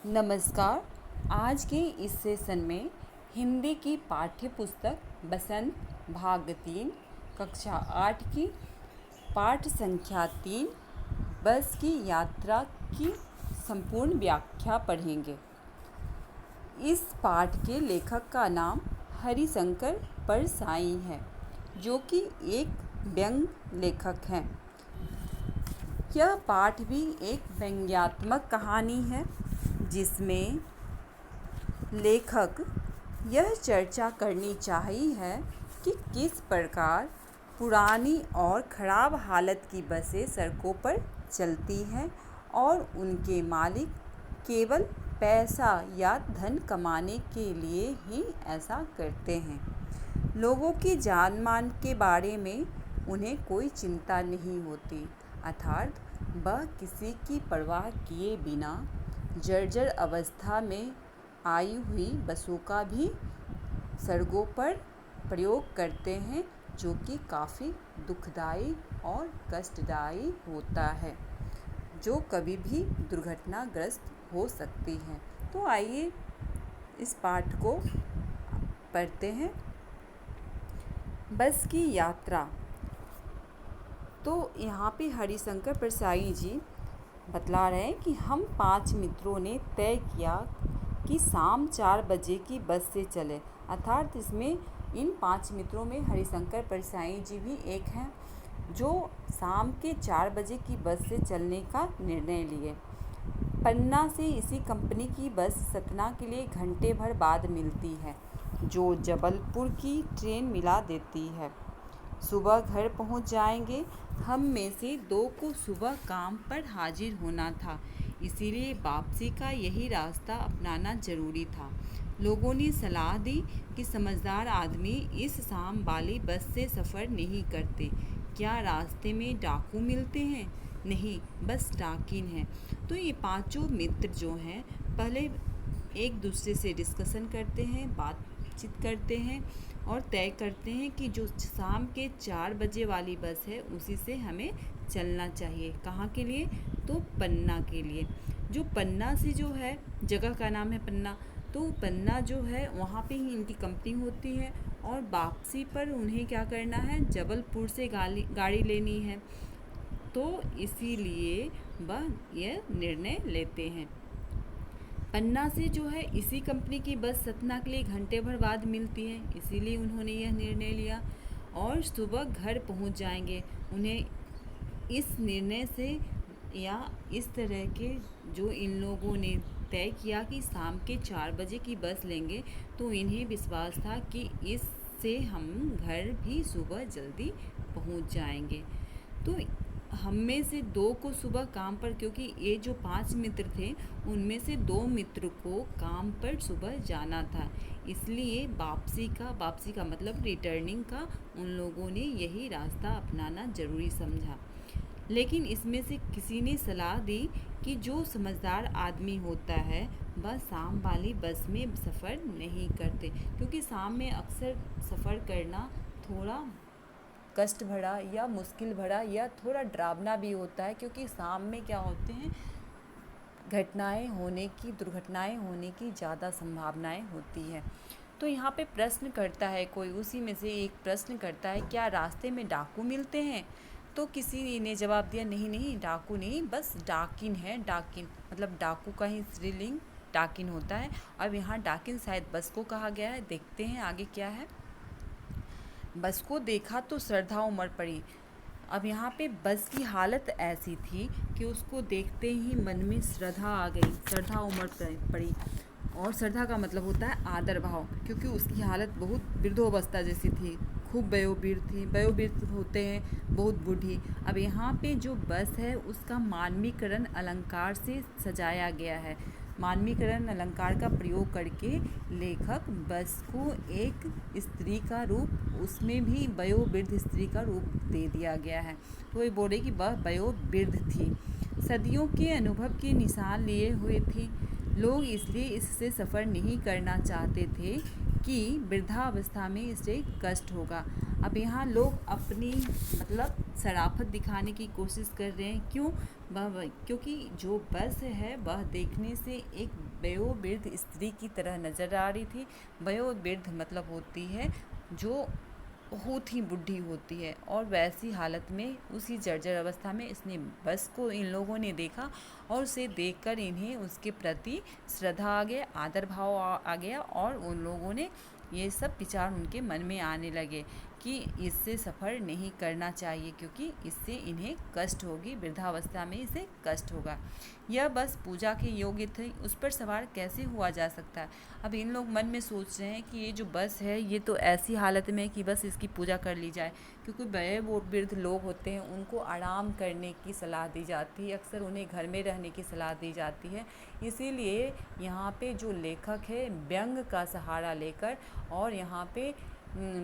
नमस्कार। आज के इस सेशन में हिंदी की पाठ्य पुस्तक बसंत भाग 3 कक्षा 8 की पाठ संख्या 3 बस की यात्रा की संपूर्ण व्याख्या पढ़ेंगे। इस पाठ के लेखक का नाम हरिशंकर परसाई है, जो कि एक व्यंग लेखक हैं। यह पाठ भी एक व्यंग्यात्मक कहानी है, जिसमें लेखक यह चर्चा करनी चाहिए है कि किस प्रकार पुरानी और ख़राब हालत की बसें सड़कों पर चलती हैं और उनके मालिक केवल पैसा या धन कमाने के लिए ही ऐसा करते हैं। लोगों की जान मान के बारे में उन्हें कोई चिंता नहीं होती, अर्थात वह किसी की परवाह किए बिना जर्जर अवस्था में आई हुई बसों का भी सड़कों पर प्रयोग करते हैं, जो कि काफ़ी दुखदायी और कष्टदायी होता है, जो कभी भी दुर्घटनाग्रस्त हो सकती है। तो आइए इस पाठ को पढ़ते हैं। बस की यात्रा। तो यहाँ पे हरिशंकर परसाई जी बतला रहे हैं कि हम 5 मित्रों ने तय किया कि शाम 4 बजे की बस से चले, अर्थात इसमें इन 5 मित्रों में हरिशंकर परसाई जी भी एक हैं, जो शाम के 4 बजे की बस से चलने का निर्णय लिए। पन्ना से इसी कंपनी की बस सतना के लिए घंटे भर बाद मिलती है, जो जबलपुर की ट्रेन मिला देती है। सुबह घर पहुंच जाएंगे। हम में से 2 को सुबह काम पर हाजिर होना था, इसीलिए वापसी का यही रास्ता अपनाना जरूरी था। लोगों ने सलाह दी कि समझदार आदमी इस शाम वाली बस से सफ़र नहीं करते। क्या रास्ते में डाकू मिलते हैं? नहीं, बस डाकिन हैं। तो ये 5 मित्र जो हैं, पहले एक दूसरे से डिस्कशन करते हैं, बातचीत करते हैं और तय करते हैं कि जो शाम के 4 बजे वाली बस है उसी से हमें चलना चाहिए। कहाँ के लिए? तो पन्ना के लिए। जो पन्ना से जो है, जगह का नाम है पन्ना, तो पन्ना जो है वहाँ पे ही इनकी कंपनी होती है और वापसी पर उन्हें क्या करना है, जबलपुर से गाड़ी लेनी है। तो इसीलिए वह यह निर्णय लेते हैं। पन्ना से जो है इसी कंपनी की बस सतना के लिए घंटे भर बाद मिलती है, इसीलिए उन्होंने यह निर्णय लिया और सुबह घर पहुंच जाएंगे। उन्हें इस निर्णय से या इस तरह के जो इन लोगों ने तय किया कि शाम के 4 बजे की बस लेंगे, तो इन्हें विश्वास था कि इससे हम घर भी सुबह जल्दी पहुंच जाएंगे। तो हम में से 2 को सुबह काम पर, क्योंकि ये जो 5 मित्र थे उनमें से 2 मित्र को काम पर सुबह जाना था, इसलिए वापसी का मतलब रिटर्निंग का उन लोगों ने यही रास्ता अपनाना ज़रूरी समझा। लेकिन इसमें से किसी ने सलाह दी कि जो समझदार आदमी होता है वह शाम वाली बस में सफ़र नहीं करते, क्योंकि शाम में अक्सर सफ़र करना थोड़ा कष्ट भरा या मुश्किल भरा या थोड़ा डरावना भी होता है, क्योंकि शाम में क्या होते हैं, दुर्घटनाएं होने की ज़्यादा संभावनाएं होती है। तो यहाँ पे प्रश्न करता है कोई, उसी में से एक प्रश्न करता है, क्या रास्ते में डाकू मिलते हैं? तो किसी ने जवाब दिया, नहीं, डाकू नहीं, बस डाकिन है। डाकिन मतलब डाकू का ही स्त्रीलिंग डाकिन होता है। अब यहाँ डाकिन शायद बस को कहा गया है। देखते हैं आगे क्या है। बस को देखा तो श्रद्धा उमड़ पड़ी। अब यहाँ पे बस की हालत ऐसी थी कि उसको देखते ही मन में श्रद्धा आ गई, श्रद्धा उमड़ पड़ी। और श्रद्धा का मतलब होता है आदर भाव, क्योंकि उसकी हालत बहुत वृद्धावस्था जैसी थी, खूब वयोवृद्ध थी। वयोवृद्ध होते हैं बहुत बूढ़ी। अब यहाँ पे जो बस है उसका मानवीकरण अलंकार से सजाया गया है। मानवीकरण अलंकार का प्रयोग करके लेखक बस को एक स्त्री का रूप, उसमें भी वयोवृद्ध स्त्री का रूप दे दिया गया है। तो ये बोले कि वह वयोवृद्ध थी, सदियों के अनुभव के निशान लिए हुए थी। लोग इसलिए इससे सफ़र नहीं करना चाहते थे कि वृद्धावस्था में इससे कष्ट होगा। अब यहाँ लोग अपनी मतलब शराफत दिखाने की कोशिश कर रहे हैं। क्यों? क्योंकि जो बस है वह देखने से एक वयोवृद्ध स्त्री की तरह नज़र आ रही थी। वयोवृद्ध मतलब होती है जो बहुत ही बुढ़ी होती है, और वैसी हालत में उसी जर्जर अवस्था में इसने बस को इन लोगों ने देखा, और उसे देखकर इन्हें उसके प्रति श्रद्धा आ गया, आदर भाव आ गया, और उन लोगों ने ये सब विचार उनके मन में आने लगे कि इससे सफ़र नहीं करना चाहिए, क्योंकि इससे इन्हें कष्ट होगी, वृद्धावस्था में इसे कष्ट होगा। यह बस पूजा के योग्य थी, उस पर सवार कैसे हुआ जा सकता है। अब इन लोग मन में सोच रहे हैं कि ये जो बस है ये तो ऐसी हालत में है कि बस इसकी पूजा कर ली जाए, क्योंकि वयोवृद्ध लोग होते हैं उनको आराम करने की सलाह दी जाती है, अक्सर उन्हें घर में रहने की सलाह दी जाती है। इसीलिए यहाँ पे जो लेखक है व्यंग का सहारा लेकर और यहाँ पे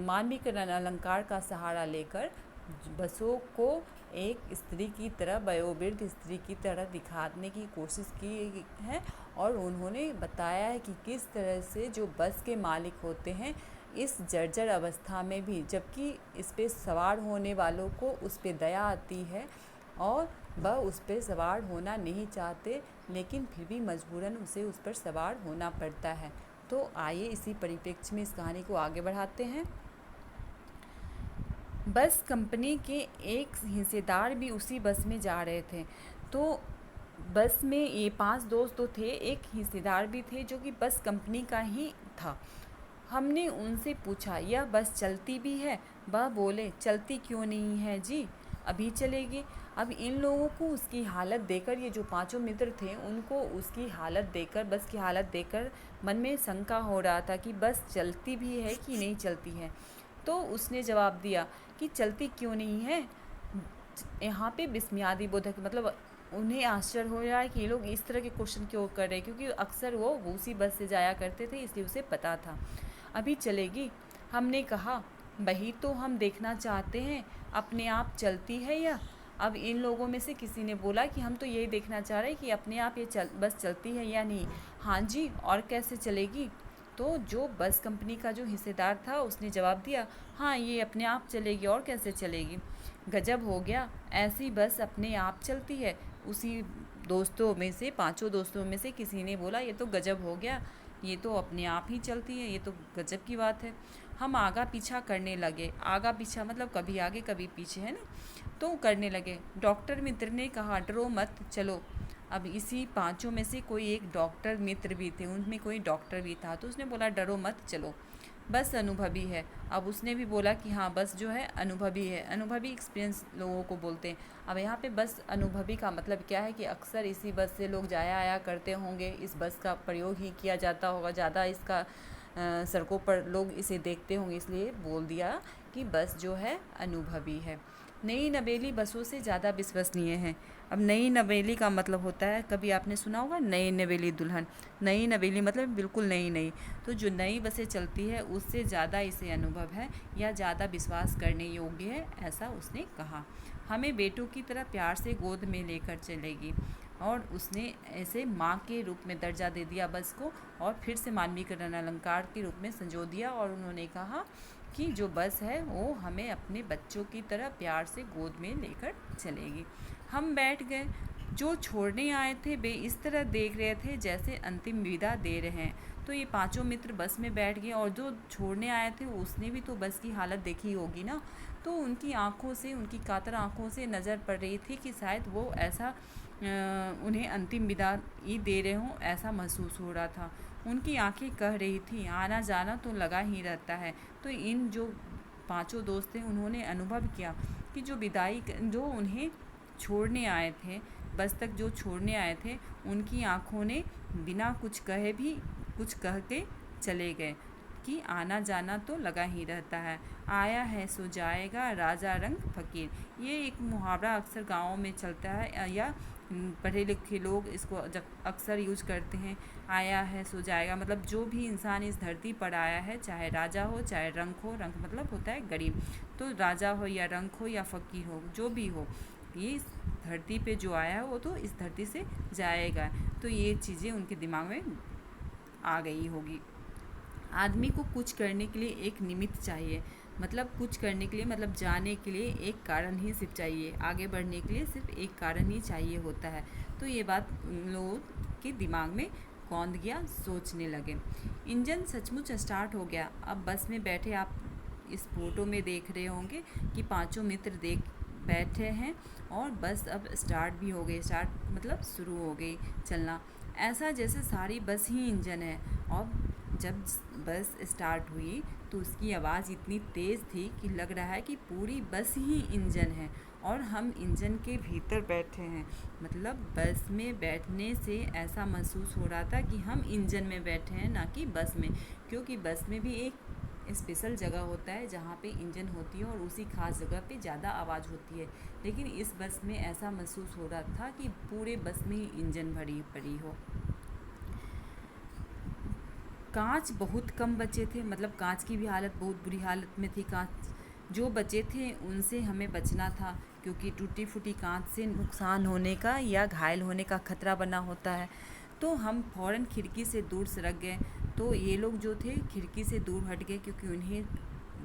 मानवीकरण अलंकार का सहारा लेकर बसों को एक स्त्री की तरह, वयोवृद्ध स्त्री की तरह दिखाने की कोशिश की है, और उन्होंने बताया है कि किस तरह से जो बस के मालिक होते हैं इस जर्जर अवस्था में भी, जबकि इस पे सवार होने वालों को उस पे दया आती है और वह उस पर सवार होना नहीं चाहते, लेकिन फिर भी मजबूरन उसे उस पर सवार होना पड़ता है। तो आइए इसी परिप्रेक्ष्य में इस कहानी को आगे बढ़ाते हैं। बस कंपनी के एक हिस्सेदार भी उसी बस में जा रहे थे। तो बस में ये 5 दोस्त तो थे, एक हिस्सेदार भी थे जो कि बस कंपनी का ही था। हमने उनसे पूछा यह बस चलती भी है? वह बोले चलती क्यों नहीं है जी, अभी चलेगी। अब इन लोगों को उसकी हालत देखकर, ये जो 5 मित्र थे उनको उसकी हालत देखकर, बस की हालत देखकर मन में शंका हो रहा था कि बस चलती भी है कि नहीं चलती है। तो उसने जवाब दिया कि चलती क्यों नहीं है। यहाँ पे विस्मयादि बोधक मतलब उन्हें आश्चर्य हो रहा है कि ये लोग इस तरह के क्वेश्चन क्यों कर रहे हैं, क्योंकि अक्सर वो उसी बस से जाया करते थे, इसलिए उसे पता था। अभी चलेगी, हमने कहा वही तो हम देखना चाहते हैं, अपने आप चलती है या। अब इन लोगों में से किसी ने बोला कि हम तो यही देखना चाह रहे हैं कि अपने आप ये बस चलती है या नहीं। हाँ जी, और कैसे चलेगी? तो जो बस कंपनी का जो हिस्सेदार था उसने जवाब दिया, हाँ ये अपने आप चलेगी, और कैसे चलेगी। गजब हो गया, ऐसी बस अपने आप चलती है। उसी दोस्तों में से, 5 दोस्तों में से किसी ने बोला ये तो गजब हो गया, ये तो अपने आप ही चलती है, ये तो गजब की बात है। हम आगा पीछा करने लगे। आगा पीछा मतलब कभी आगे कभी पीछे, है ना, तो करने लगे। डॉक्टर मित्र ने कहा डरो मत, चलो। अब इसी 5 में से कोई एक डॉक्टर मित्र भी थे, उनमें कोई डॉक्टर भी था, तो उसने बोला डरो मत, चलो, बस अनुभवी है। अब उसने भी बोला कि हाँ बस जो है अनुभवी है, अनुभवी एक्सपीरियंस लोगों को बोलते हैं। अब यहाँ पे बस अनुभवी का मतलब क्या है कि अक्सर इसी बस से लोग जाया आया करते होंगे, इस बस का प्रयोग ही किया जाता होगा, ज़्यादा इसका सड़कों पर लोग इसे देखते होंगे, इसलिए बोल दिया कि बस जो है अनुभवी है। नई नवेली बसों से ज़्यादा विश्वसनीय है। अब नई नवेली का मतलब होता है, कभी आपने सुना होगा नई नवेली दुल्हन। नई नवेली मतलब बिल्कुल नई नई, तो जो नई बसें चलती है उससे ज़्यादा इसे अनुभव है या ज़्यादा विश्वास करने योग्य है, ऐसा उसने कहा। हमें बेटों की तरह प्यार से गोद में लेकर चलेगी, और उसने ऐसे माँ के रूप में दर्जा दे दिया बस को, और फिर से मानवीकरण अलंकार के रूप में संजो दिया, और उन्होंने कहा कि जो बस है वो हमें अपने बच्चों की तरह प्यार से गोद में लेकर चलेगी। हम बैठ गए। जो छोड़ने आए थे वे इस तरह देख रहे थे जैसे अंतिम विदा दे रहे हैं। तो ये 5 मित्र बस में बैठ गए, और जो छोड़ने आए थे उसने भी तो बस की हालत देखी होगी ना, तो उनकी आंखों से, उनकी कातर आंखों से नज़र पड़ रही थी कि शायद वो ऐसा उन्हें अंतिम विदाई दे रहे हों, ऐसा महसूस हो रहा था। उनकी आंखें कह रही थी आना जाना तो लगा ही रहता है। तो इन जो 5 दोस्त थे उन्होंने अनुभव किया कि जो विदाई, जो उन्हें छोड़ने आए थे, बस तक जो छोड़ने आए थे, उनकी आंखों ने बिना कुछ कहे भी कुछ कह के चले गए कि आना जाना तो लगा ही रहता है, आया है सो जाएगा, राजा रंग फकीर। ये एक मुहावरा अक्सर गाँवों में चलता है, या पढ़े लिखे लोग इसको अक्सर यूज करते हैं। आया है सो जाएगा मतलब जो भी इंसान इस धरती पर आया है, चाहे राजा हो चाहे रंक हो, रंक मतलब होता है गरीब, तो राजा हो या रंक हो या फ़कीर हो, जो भी हो, ये इस धरती पे जो आया है वो तो इस धरती से जाएगा। तो ये चीज़ें उनके दिमाग में आ गई होगी। आदमी को कुछ करने के लिए एक निमित्त चाहिए, मतलब कुछ करने के लिए, मतलब जाने के लिए एक कारण ही सिर्फ चाहिए, आगे बढ़ने के लिए सिर्फ एक कारण ही चाहिए होता है। तो ये बात उन लोगों के दिमाग में कौंध गया, सोचने लगे। इंजन सचमुच स्टार्ट हो गया। अब बस में बैठे आप इस फोटो में देख रहे होंगे कि पांचों मित्र देख बैठे हैं और बस अब स्टार्ट भी हो गई। स्टार्ट मतलब शुरू हो गई चलना, ऐसा जैसे सारी बस ही इंजन है। और जब बस स्टार्ट हुई तो उसकी आवाज़ इतनी तेज़ थी कि लग रहा है कि पूरी बस ही इंजन है और हम इंजन के भीतर बैठे हैं। मतलब बस में बैठने से ऐसा महसूस हो रहा था कि हम इंजन में बैठे हैं, ना कि बस में। क्योंकि बस में भी एक स्पेशल जगह होता है जहाँ पे इंजन होती है और उसी खास जगह पे ज़्यादा आवाज़ होती है, लेकिन इस बस में ऐसा महसूस हो रहा था कि पूरे बस में ही इंजन भरी पड़ी हो। कांच बहुत कम बचे थे, मतलब कांच की भी हालत बहुत बुरी हालत में थी। कांच जो बचे थे उनसे हमें बचना था, क्योंकि टूटी फूटी कांच से नुकसान होने का या घायल होने का खतरा बना होता है। तो हम फ़ौरन खिड़की से दूर सरक गए। तो ये लोग जो थे खिड़की से दूर हट गए, क्योंकि उन्हें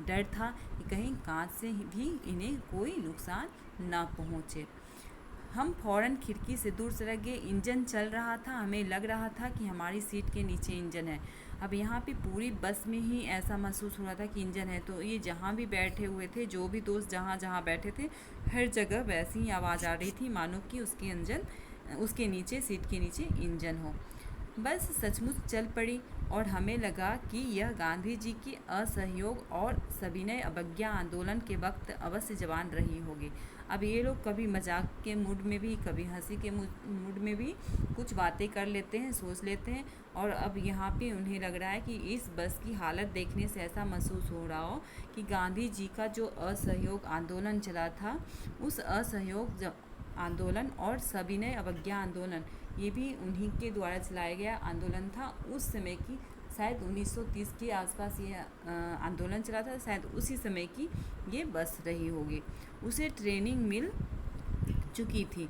डर था कि कहीं कांच से भी इन्हें कोई नुकसान ना पहुँचे। हम फ़ौरन खिड़की से दूर सरक गए। इंजन चल रहा था, हमें लग रहा था कि हमारी सीट के नीचे इंजन है। अब यहाँ पे पूरी बस में ही ऐसा महसूस हो रहा था कि इंजन है। तो ये जहाँ भी बैठे हुए थे, जो भी दोस्त जहाँ जहाँ बैठे थे, हर जगह वैसी ही आवाज़ आ रही थी, मानो कि उसके नीचे, सीट के नीचे इंजन हो। बस सचमुच चल पड़ी और हमें लगा कि यह गांधी जी की असहयोग और सविनय अवज्ञा आंदोलन के वक्त अवश्य जवान रही होगी। अब ये लोग कभी मजाक के मूड में भी, कभी हंसी के मूड में भी कुछ बातें कर लेते हैं, सोच लेते हैं। और अब यहाँ पे उन्हें लग रहा है कि इस बस की हालत देखने से ऐसा महसूस हो रहा हो कि गांधी जी का जो असहयोग आंदोलन चला था, उस असहयोग आंदोलन और सविनय अवज्ञा आंदोलन, ये भी उन्हीं के द्वारा चलाया गया आंदोलन था। उस समय की शायद 1930 के आसपास ये आंदोलन चला था, शायद उसी समय की ये बस रही होगी। उसे ट्रेनिंग मिल चुकी थी।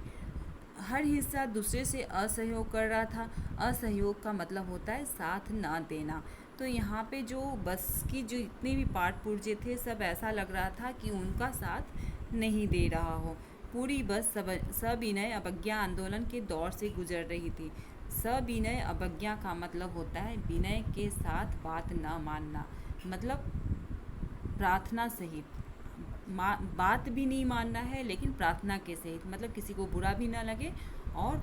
हर हिस्सा दूसरे से असहयोग कर रहा था। असहयोग का मतलब होता है साथ ना देना। तो यहाँ पे जो बस की जो इतने भी पार्ट पुर्जे थे, सब ऐसा लग रहा था कि उनका साथ नहीं दे रहा हो। पूरी बस सविनय अवज्ञा आंदोलन के दौर से गुजर रही थी। सविनय अवज्ञा का मतलब होता है विनय के साथ बात न मानना, मतलब प्रार्थना सहित। बात भी नहीं मानना है, लेकिन प्रार्थना के सहित, मतलब किसी को बुरा भी ना लगे और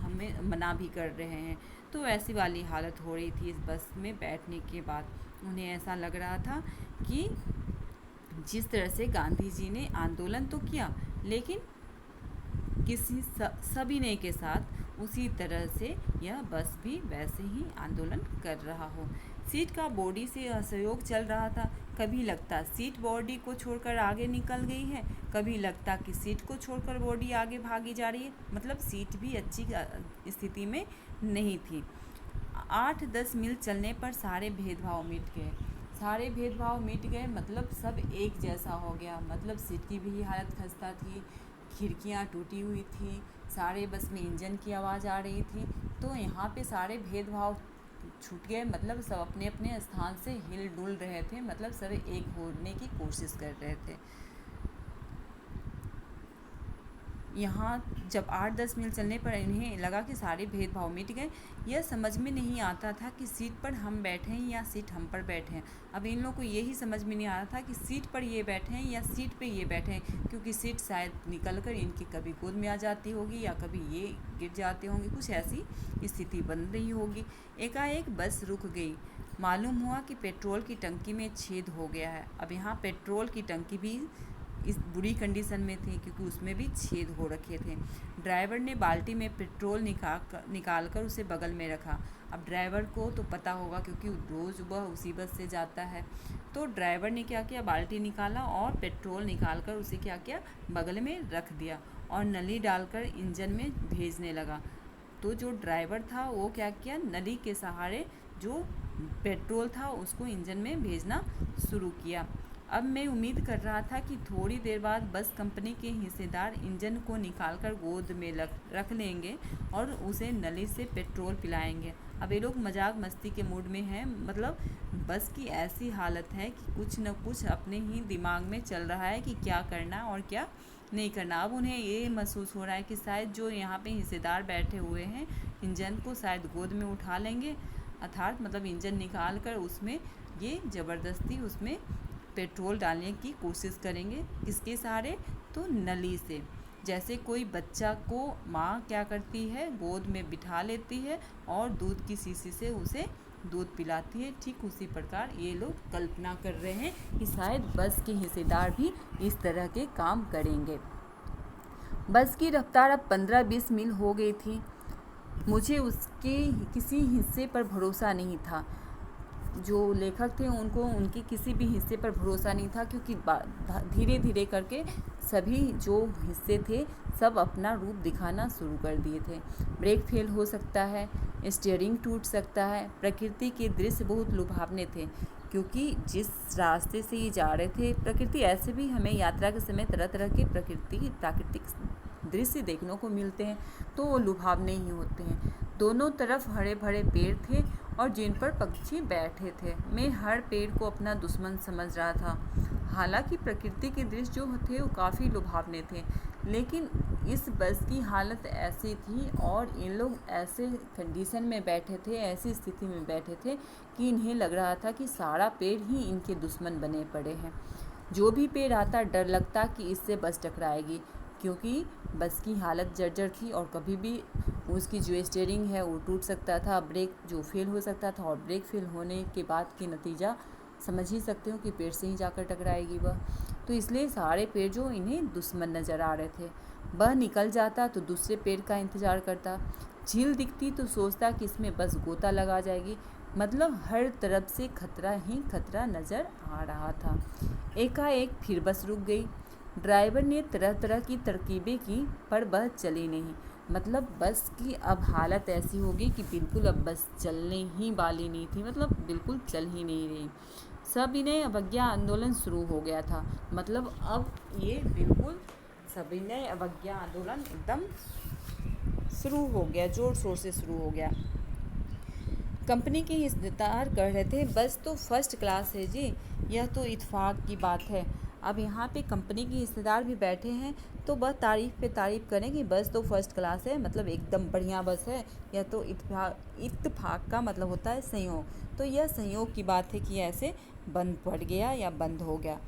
हमें मना भी कर रहे हैं। तो ऐसी वाली हालत हो रही थी इस बस में बैठने के बाद। उन्हें ऐसा लग रहा था कि जिस तरह से गांधी जी ने आंदोलन तो किया, लेकिन किसी सविनय के साथ उसी तरह से यह बस भी वैसे ही आंदोलन कर रहा हो। सीट का बॉडी से असहयोग चल रहा था। कभी लगता सीट बॉडी को छोड़कर आगे निकल गई है, कभी लगता कि सीट को छोड़कर बॉडी आगे भागी जा रही है। मतलब सीट भी अच्छी स्थिति में नहीं थी। 8-10 मील चलने पर सारे भेदभाव मिट गए। सारे भेदभाव मिट गए मतलब सब एक जैसा हो गया। मतलब सीट की भी हालत खस्ता थी, खिड़कियाँ टूटी हुई थी, सारे बस में इंजन की आवाज़ आ रही थी। तो यहाँ पे सारे भेदभाव छूट गए। मतलब सब अपने अपने स्थान से हिल डुल रहे थे, मतलब सब एक होने की कोशिश कर रहे थे। यहाँ जब 8-10 मील चलने पर इन्हें लगा कि सारे भेदभाव मिट गए। यह समझ में नहीं आता था कि सीट पर हम बैठे हैं या सीट हम पर बैठे हैं। अब इन लोगों को यही समझ में नहीं आ रहा था कि सीट पर ये बैठे हैं या सीट पे ये बैठे हैं, क्योंकि सीट शायद निकल कर इनकी कभी गोद में आ जाती होगी या कभी ये गिर जाते होंगे, कुछ ऐसी स्थिति बन रही होगी। एकाएक बस रुक गई। मालूम हुआ कि पेट्रोल की टंकी में छेद हो गया है। अब यहाँ पेट्रोल की टंकी भी इस बुरी कंडीशन में थी, क्योंकि उसमें भी छेद हो रखे थे। ड्राइवर ने बाल्टी में पेट्रोल निकाल कर उसे बगल में रखा। अब ड्राइवर को तो पता होगा, क्योंकि रोज़ वह उसी बस से जाता है। तो ड्राइवर ने क्या किया, बाल्टी निकाला और पेट्रोल निकाल कर उसे क्या किया, बगल में रख दिया और नली डालकर इंजन में भेजने लगा। तो जो ड्राइवर था वो क्या किया, नली के सहारे जो पेट्रोल था उसको इंजन में भेजना शुरू किया। अब मैं उम्मीद कर रहा था कि थोड़ी देर बाद बस कंपनी के हिस्सेदार इंजन को निकालकर गोद में रख लेंगे और उसे नली से पेट्रोल पिलाएंगे। अब ये लोग मजाक मस्ती के मूड में हैं, मतलब बस की ऐसी हालत है कि कुछ न कुछ अपने ही दिमाग में चल रहा है कि क्या करना और क्या नहीं करना। अब उन्हें ये महसूस हो रहा है कि शायद जो यहाँ पे हिस्सेदार बैठे हुए हैं इंजन को शायद गोद में उठा लेंगे, अर्थात मतलब इंजन निकाल कर उसमें ये ज़बरदस्ती उसमें पेट्रोल डालने की कोशिश करेंगे। किसके सहारे? तो नली से। जैसे कोई बच्चा को माँ क्या करती है, गोद में बिठा लेती है और दूध की शीशी से उसे दूध पिलाती है, ठीक उसी प्रकार ये लोग कल्पना कर रहे हैं कि शायद बस के हिस्सेदार भी इस तरह के काम करेंगे। बस की रफ्तार अब 15-20 मील हो गई थी। मुझे उसके किसी हिस्से पर भरोसा नहीं था। जो लेखक थे उनको उनके किसी भी हिस्से पर भरोसा नहीं था, क्योंकि धीरे धीरे करके सभी जो हिस्से थे सब अपना रूप दिखाना शुरू कर दिए थे। ब्रेक फेल हो सकता है, स्टीयरिंग टूट सकता है। प्रकृति के दृश्य बहुत लुभावने थे, क्योंकि जिस रास्ते से ये जा रहे थे, प्रकृति ऐसे भी हमें यात्रा के समय तरह तरह के प्राकृतिक दृश्य देखने को मिलते हैं, तो वो लुभावने ही होते हैं। दोनों तरफ हरे भरे पेड़ थे और जिन पर पक्षी बैठे थे। मैं हर पेड़ को अपना दुश्मन समझ रहा था। हालांकि प्रकृति के दृश्य जो थे वो काफ़ी लुभावने थे, लेकिन इस बस की हालत ऐसी थी और इन लोग ऐसे कंडीशन में बैठे थे, ऐसी स्थिति में बैठे थे कि इन्हें लग रहा था कि सारा पेड़ ही इनके दुश्मन बने पड़े हैं। जो भी पेड़ आता डर लगता कि इससे बस टकराएगी, क्योंकि बस की हालत जर्जर थी और कभी भी उसकी जो स्टीयरिंग है वो टूट सकता था, ब्रेक जो फेल हो सकता था, और ब्रेक फेल होने के बाद की नतीजा समझ ही सकते हो कि पेड़ से ही जाकर टकराएगी वह। तो इसलिए सारे पेड़ जो इन्हें दुश्मन नज़र आ रहे थे। वह निकल जाता तो दूसरे पेड़ का इंतज़ार करता, झील दिखती तो सोचता कि इसमें बस गोता लगा जाएगी। मतलब हर तरफ से खतरा ही खतरा नज़र आ रहा था। एकाएक फिर बस रुक गई। ड्राइवर ने तरह तरह की तरकीबें की, पर वह चली नहीं। मतलब बस की अब हालत ऐसी होगी कि बिल्कुल अब बस चलने ही वाली नहीं थी, मतलब बिल्कुल चल ही नहीं रही। सविनय अवज्ञा आंदोलन शुरू हो गया था। मतलब अब ये बिल्कुल सविनय अवज्ञा आंदोलन एकदम शुरू हो गया, ज़ोर शोर से शुरू हो गया। कंपनी के हिस्सेदार कह रहे थे, बस तो फर्स्ट क्लास है जी, यह तो इत्तेफाक की बात है। अब यहाँ पे कंपनी के हिस्सेदार भी बैठे हैं, तो वह तारीफ़ पे तारीफ़ करें कि बस तो फर्स्ट क्लास है, मतलब एकदम बढ़िया बस है। यह तो इत्तेफाक का मतलब होता है संयोग। तो यह संयोग की बात है कि ऐसे बंद पड़ गया या बंद हो गया।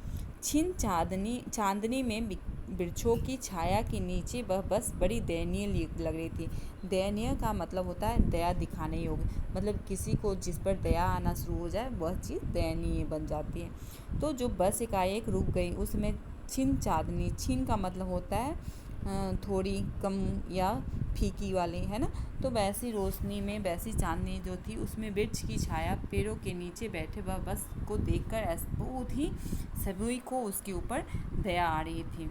छिन चांदनी में वृक्षों की छाया के नीचे वह बस बड़ी दयनीय लग रही थी। दयनीय का मतलब होता है दया दिखाने योग्य, मतलब किसी को जिस पर दया आना शुरू हो जाए वह चीज़ दयनीय बन जाती है। तो जो बस एकाएक रुक गई, उसमें छिन चांदनी, छिन का मतलब होता है थोड़ी कम या फीकी वाली, है ना। तो वैसी रोशनी में वैसी चांदनी जो थी उसमें वृक्ष की छाया, पेड़ों के नीचे बैठे वह बस को देखकर बहुत ही सभी को उसके ऊपर दया आ रही थी।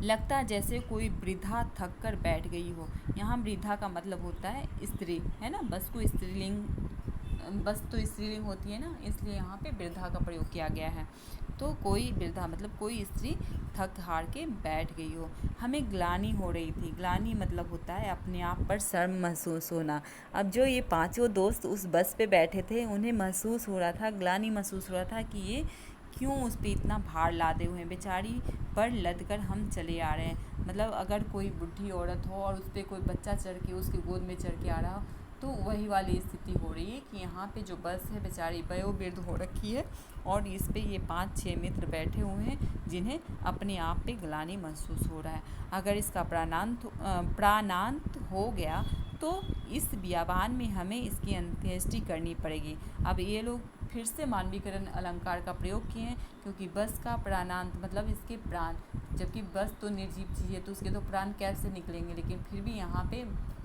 लगता जैसे कोई वृद्धा थक कर बैठ गई हो। यहाँ वृद्धा का मतलब होता है स्त्री, है ना। बस को स्त्रीलिंग, बस तो स्त्रीलिंग होती है ना, इसलिए यहाँ पे वृद्धा का प्रयोग किया गया है। तो कोई वृद्धा मतलब कोई स्त्री थक हार के बैठ गई हो। हमें ग्लानि हो रही थी। ग्लानि मतलब होता है अपने आप पर शर्म महसूस होना। अब जो ये पांचों दोस्त उस बस पे बैठे थे उन्हें महसूस हो रहा था, ग्लानि महसूस हो रहा था कि ये क्यों उस पर इतना भार लादे हुए हैं, बेचारी पर लद कर हम चले आ रहे हैं। मतलब अगर कोई बुढ़ी औरत हो और उस पर कोई बच्चा चढ़ के उसके गोद में चढ़ के आ रहा हो, तो वही वाली स्थिति हो रही है कि यहाँ पे जो बस है बेचारी वयोवृद्ध हो रखी है और इस पे ये 5-6 मित्र बैठे हुए हैं जिन्हें अपने आप पे ग्लानि महसूस हो रहा है। अगर इसका प्राणांत हो गया तो इस बियाबान में हमें इसकी अंत्येष्टि करनी पड़ेगी। अब ये लोग फिर से मानवीकरण अलंकार का प्रयोग किए हैं, क्योंकि बस का प्राणांत मतलब इसके प्राण, जबकि बस तो निर्जीव चीज़ है तो उसके तो प्राण कैसे निकलेंगे, लेकिन फिर भी यहाँ पे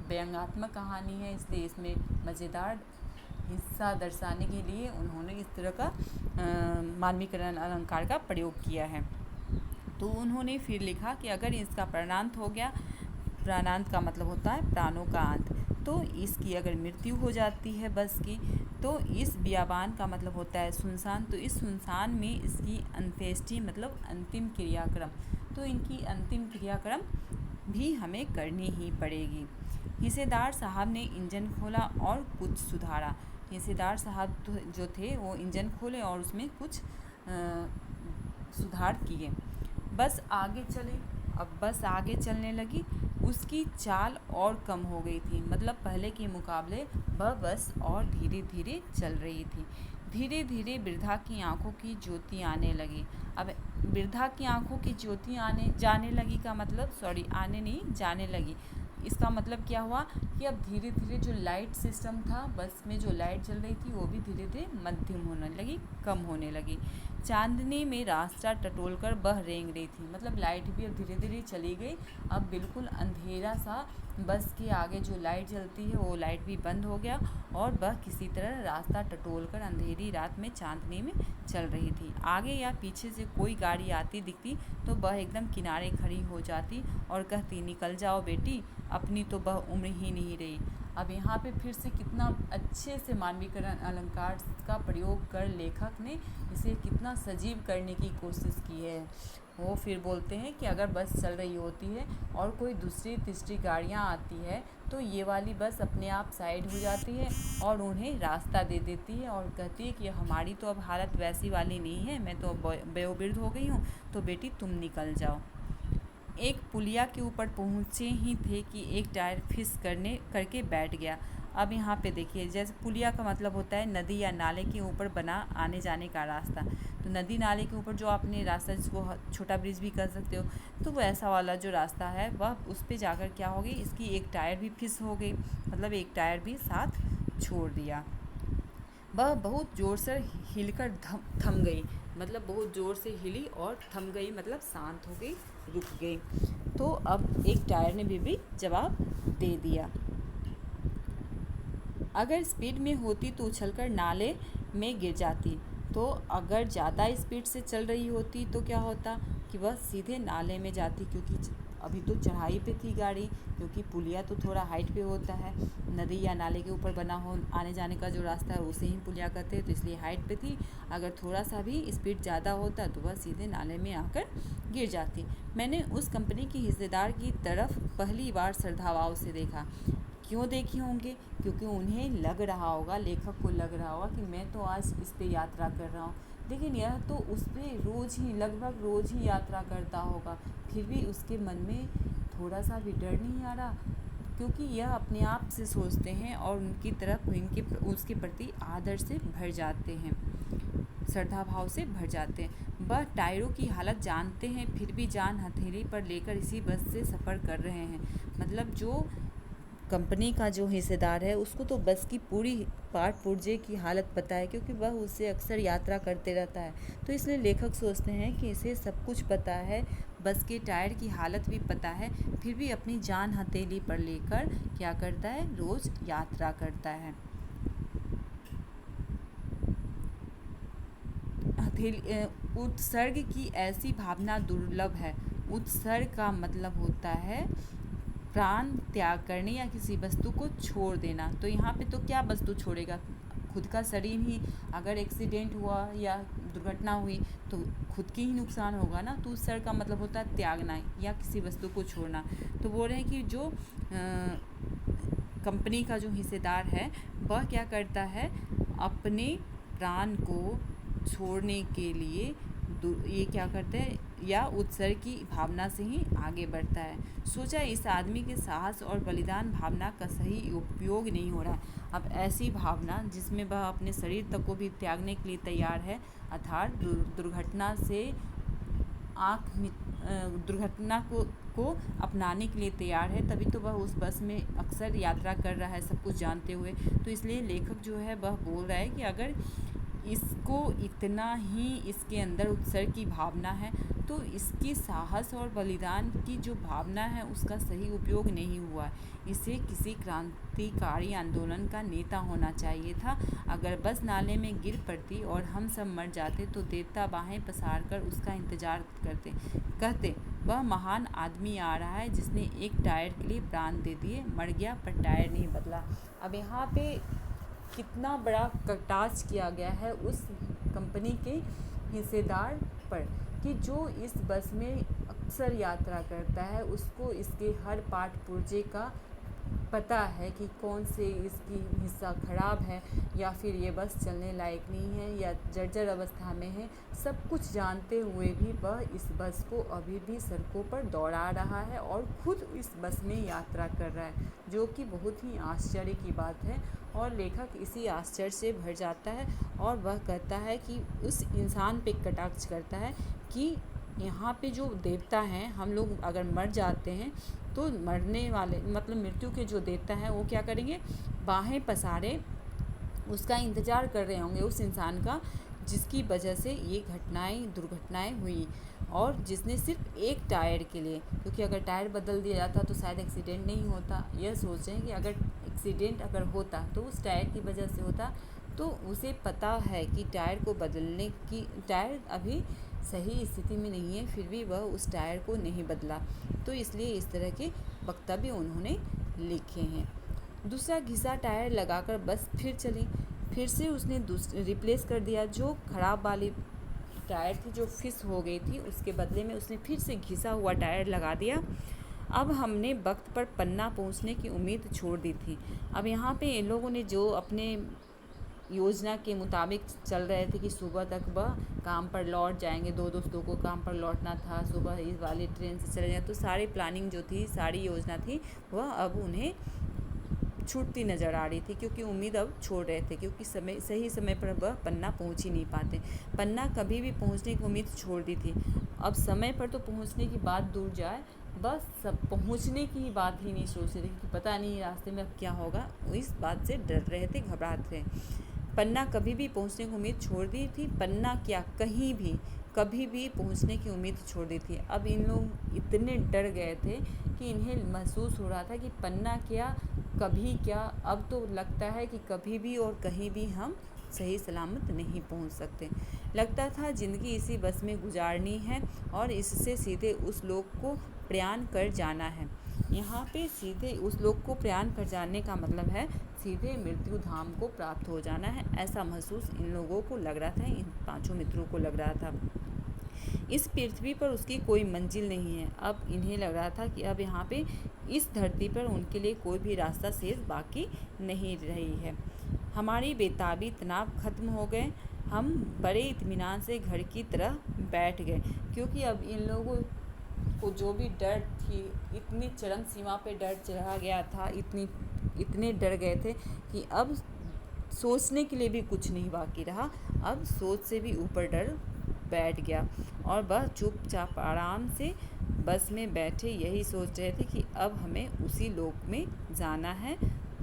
व्यंग्यात्मक कहानी है, इसलिए इसमें मज़ेदार हिस्सा दर्शाने के लिए उन्होंने इस तरह का मानवीकरण अलंकार का प्रयोग किया है। तो उन्होंने फिर लिखा कि अगर इसका प्राणांत हो गया, प्राणांत का मतलब होता है प्राणों का अंत, तो इसकी अगर मृत्यु हो जाती है बस की, तो इस बियाबान का मतलब होता है सुनसान, तो इस सुनसान में इसकी अंत्येष्टि मतलब अंतिम क्रियाक्रम, तो इनकी अंतिम क्रियाक्रम भी हमें करनी ही पड़ेगी। हिस्सेदार साहब ने इंजन खोला और कुछ सुधारा। हिस्सेदार साहब जो थे वो इंजन खोले और उसमें कुछ सुधार किए। बस आगे चले। अब बस आगे चलने लगी। उसकी चाल और कम हो गई थी, मतलब पहले के मुकाबले वह बस और धीरे धीरे चल रही थी। धीरे धीरे वृद्धा की आंखों की ज्योति आने लगी। अब वृद्धा की आंखों की ज्योति आने जाने लगी का मतलब आने नहीं, जाने लगी। इसका मतलब क्या हुआ कि अब धीरे धीरे जो लाइट सिस्टम था, बस में जो लाइट जल रही थी वो भी धीरे धीरे मध्यम होने लगी, कम होने लगी। चांदनी में रास्ता टटोलकर बह रेंग रही थी, मतलब लाइट भी अब धीरे धीरे चली गई। अब बिल्कुल अंधेरा सा, बस के आगे जो लाइट जलती है वो लाइट भी बंद हो गया और वह किसी तरह रास्ता टटोलकर अंधेरी रात में चांदनी में चल रही थी। आगे या पीछे से कोई गाड़ी आती दिखती तो वह एकदम किनारे खड़ी हो जाती और कहती, निकल जाओ बेटी, अपनी तो वह उम्र ही नहीं रही। अब यहाँ पे फिर से कितना अच्छे से मानवीकरण अलंकार का प्रयोग कर लेखक ने इसे कितना सजीव करने की कोशिश की है। वो फिर बोलते हैं कि अगर बस चल रही होती है और कोई दूसरी तीसरी गाड़ियाँ आती है तो ये वाली बस अपने आप साइड हो जाती है और उन्हें रास्ता दे देती है और कहती है कि हमारी तो अब हालत वैसी वाली नहीं है, मैं तो वयोवृद्ध हो गई हूँ, तो बेटी तुम निकल जाओ। एक पुलिया के ऊपर पहुँचे ही थे कि एक टायर फिस करके बैठ गया। अब यहाँ पे देखिए, जैसे पुलिया का मतलब होता है नदी या नाले के ऊपर बना आने जाने का रास्ता। तो नदी नाले के ऊपर जो आपने रास्ता, जिसको छोटा ब्रिज भी कर सकते हो, तो वो ऐसा वाला जो रास्ता है वह उस पर जाकर क्या हो गई, इसकी एक टायर भी फिस हो गई, मतलब एक टायर भी साथ छोड़ दिया। वह बहुत ज़ोर से हिलकर थम गई, मतलब बहुत ज़ोर से हिली और थम गई, मतलब शांत हो गई, रुक गई। तो अब एक टायर ने भी जवाब दे दिया। अगर स्पीड में होती तो उछलकर नाले में गिर जाती, तो अगर ज़्यादा स्पीड से चल रही होती तो क्या होता कि वह सीधे नाले में जाती, क्योंकि अभी तो चढ़ाई पे थी गाड़ी, क्योंकि पुलिया तो थोड़ा हाइट पे होता है। नदी या नाले के ऊपर बना हो आने जाने का जो रास्ता है उसे ही पुलिया कहते हैं, तो इसलिए हाइट पे थी। अगर थोड़ा सा भी स्पीड ज़्यादा होता तो वह सीधे नाले में आकर गिर जाती। मैंने उस कंपनी की हिस्सेदार की तरफ पहली बार श्रद्धाभाव से देखा। क्यों देखे होंगे? क्योंकि उन्हें लग रहा होगा, लेखक को लग रहा होगा कि मैं तो आज इस पे यात्रा कर रहा हूँ, लेकिन यह तो उस पर लगभग रोज़ ही यात्रा करता होगा, फिर भी उसके मन में थोड़ा सा भी डर नहीं आ रहा, क्योंकि यह अपने आप से सोचते हैं और उनकी तरफ उसके प्रति आदर से भर जाते हैं, श्रद्धा भाव से भर जाते हैं। वह टायरों की हालत जानते हैं, फिर भी जान हथेली पर लेकर इसी बस से सफ़र कर रहे हैं। मतलब जो कंपनी का जो हिस्सेदार है उसको तो बस की पूरी पार्ट पुर्जे की हालत पता है, क्योंकि वह उससे अक्सर यात्रा करते रहता है। तो इसलिए लेखक सोचते हैं कि इसे सब कुछ पता है, बस के टायर की हालत भी पता है, फिर भी अपनी जान हथेली पर लेकर क्या करता है, रोज़ यात्रा करता है। उत्सर्ग की ऐसी भावना दुर्लभ है। उत्सर्ग का मतलब होता है प्राण त्याग करने या किसी वस्तु को छोड़ देना। तो यहाँ पे तो क्या वस्तु छोड़ेगा, खुद का शरीर ही। अगर एक्सीडेंट हुआ या दुर्घटना हुई तो खुद की ही नुकसान होगा ना। तो उत्सर्ग का मतलब होता है त्यागना या किसी वस्तु को छोड़ना। तो बोल रहे हैं कि जो कंपनी का जो हिस्सेदार है वह क्या करता है, अपने प्राण को छोड़ने के लिए ये क्या करते हैं, या उत्सर्ग की भावना से ही आगे बढ़ता है। सोचा इस आदमी के साहस और बलिदान भावना का सही उपयोग नहीं हो रहा है। अब ऐसी भावना जिसमें वह अपने शरीर तक को भी त्यागने के लिए तैयार है, अर्थात दुर्घटना को अपनाने के लिए तैयार है, तभी तो वह उस बस में अक्सर यात्रा कर रहा है, सब कुछ जानते हुए। तो इसलिए लेखक जो है वह बोल रहा है कि अगर इसको इतना ही इसके अंदर उत्सर्ग की भावना है तो इसकी साहस और बलिदान की जो भावना है उसका सही उपयोग नहीं हुआ। इसे किसी क्रांतिकारी आंदोलन का नेता होना चाहिए था। अगर बस नाले में गिर पड़ती और हम सब मर जाते तो देवता बाहें पसार कर उसका इंतजार कहते वह महान आदमी आ रहा है जिसने एक टायर के लिए प्राण दे दिए, मर गया पर टायर नहीं बदला। अब यहाँ पे कितना बड़ा कटाक्ष किया गया है उस कंपनी के हिस्सेदार पर कि जो इस बस में अक्सर यात्रा करता है, उसको इसके हर पार्ट पुर्जे का पता है कि कौन से इसकी हिस्सा ख़राब है या फिर ये बस चलने लायक नहीं है या जर्जर अवस्था में है। सब कुछ जानते हुए भी वह इस बस को अभी भी सड़कों पर दौड़ा रहा है और ख़ुद इस बस में यात्रा कर रहा है, जो कि बहुत ही आश्चर्य की बात है। और लेखक इसी आश्चर्य से भर जाता है और वह कहता है कि उस इंसान पे कटाक्ष करता है कि यहाँ पे जो देवता हैं, हम लोग अगर मर जाते हैं तो मरने वाले मतलब मृत्यु के जो देवता हैं वो क्या करेंगे, बाहें पसारे उसका इंतज़ार कर रहे होंगे उस इंसान का जिसकी वजह से ये दुर्घटनाएं हुई, और जिसने सिर्फ एक टायर के लिए, क्योंकि अगर टायर बदल दिया जाता तो शायद एक्सीडेंट नहीं होता। यह सोचें कि अगर एक्सीडेंट अगर होता तो उस टायर की वजह से होता, तो उसे पता है कि टायर को बदलने की, टायर अभी सही स्थिति में नहीं है, फिर भी वह उस टायर को नहीं बदला। तो इसलिए इस तरह के वक्तव्य उन्होंने लिखे हैं। दूसरा घिसा टायर लगाकर बस फिर चली, फिर से उसने रिप्लेस कर दिया। जो ख़राब वाली टायर थी जो फिस हो गई थी, उसके बदले में उसने फिर से घिसा हुआ टायर लगा दिया। अब हमने वक्त पर पन्ना पहुंचने की उम्मीद छोड़ दी थी। अब यहाँ पे इन लोगों ने जो अपने योजना के मुताबिक चल रहे थे कि सुबह तक वह काम पर लौट जाएंगे, दो दोस्तों को काम पर लौटना था, सुबह इस वाली ट्रेन से चले जाए, तो सारी प्लानिंग जो थी, सारी योजना थी, वह अब उन्हें छूटती नज़र आ रही थी, क्योंकि उम्मीद अब छोड़ रहे थे, क्योंकि सही समय पर वह पन्ना पहुंच ही नहीं पाते। पन्ना कभी भी पहुंचने की उम्मीद छोड़ दी थी। अब समय पर तो पहुंचने की बात दूर जाए, बस सब पहुंचने की बात ही नहीं सोच रहे कि पता नहीं रास्ते में अब क्या होगा, इस बात से डर रहे थे, घबराते थे। पन्ना कभी भी पहुंचने की उम्मीद छोड़ दी थी, पन्ना क्या कहीं भी कभी भी पहुंचने की उम्मीद छोड़ दी थी। अब इन लोग इतने डर गए थे कि इन्हें महसूस हो रहा था कि पन्ना क्या कभी क्या, अब तो लगता है कि कभी भी और कहीं भी हम सही सलामत नहीं पहुंच सकते। लगता था ज़िंदगी इसी बस में गुजारनी है और इससे सीधे उस लोक को प्रयाण कर जाना है। यहाँ पे सीधे उस लोक को प्रयाण कर जाने का मतलब है सीधे मृत्यु धाम को प्राप्त हो जाना है, ऐसा महसूस इन लोगों को लग रहा था, इन पांचों मित्रों को लग रहा था। इस पृथ्वी पर उसकी कोई मंजिल नहीं है। अब इन्हें लग रहा था कि अब यहाँ पे इस धरती पर उनके लिए कोई भी रास्ता शेष बाकी नहीं रही है। हमारी बेताबी तनाव खत्म हो गए, हम बड़े इत्मीनान से घर की तरह बैठ गए, क्योंकि अब इन लोगों को जो भी डर थी, इतनी चरम सीमा पे डर चढ़ा गया था, इतने डर गए थे कि अब सोचने के लिए भी कुछ नहीं बाकी रहा। अब सोच से भी ऊपर डर बैठ गया और वह चुपचाप आराम से बस में बैठे यही सोच रहे थे कि अब हमें उसी लोक में जाना है,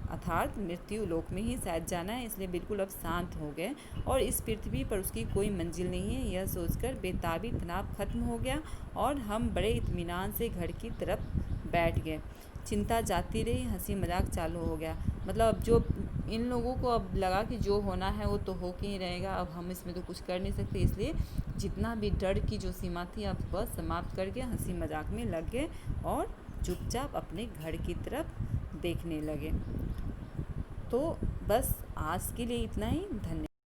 अर्थात मृत्यु लोक में ही शायद जाना है। इसलिए बिल्कुल अब शांत हो गए और इस पृथ्वी पर उसकी कोई मंजिल नहीं है, यह सोचकर बेताबी तनाव खत्म हो गया और हम बड़े इत्मीनान से घर की तरफ बैठ गए। चिंता जाती रही, हंसी मजाक चालू हो गया। मतलब अब जो इन लोगों को अब लगा कि जो होना है वो तो हो के ही रहेगा, अब हम इसमें तो कुछ कर नहीं सकते, इसलिए जितना भी डर की जो सीमा थी अब वह समाप्त करके हंसी मजाक में लग गए और चुपचाप अपने घर की तरफ देखने लगे। तो बस आज के लिए इतना ही। धन्यवाद।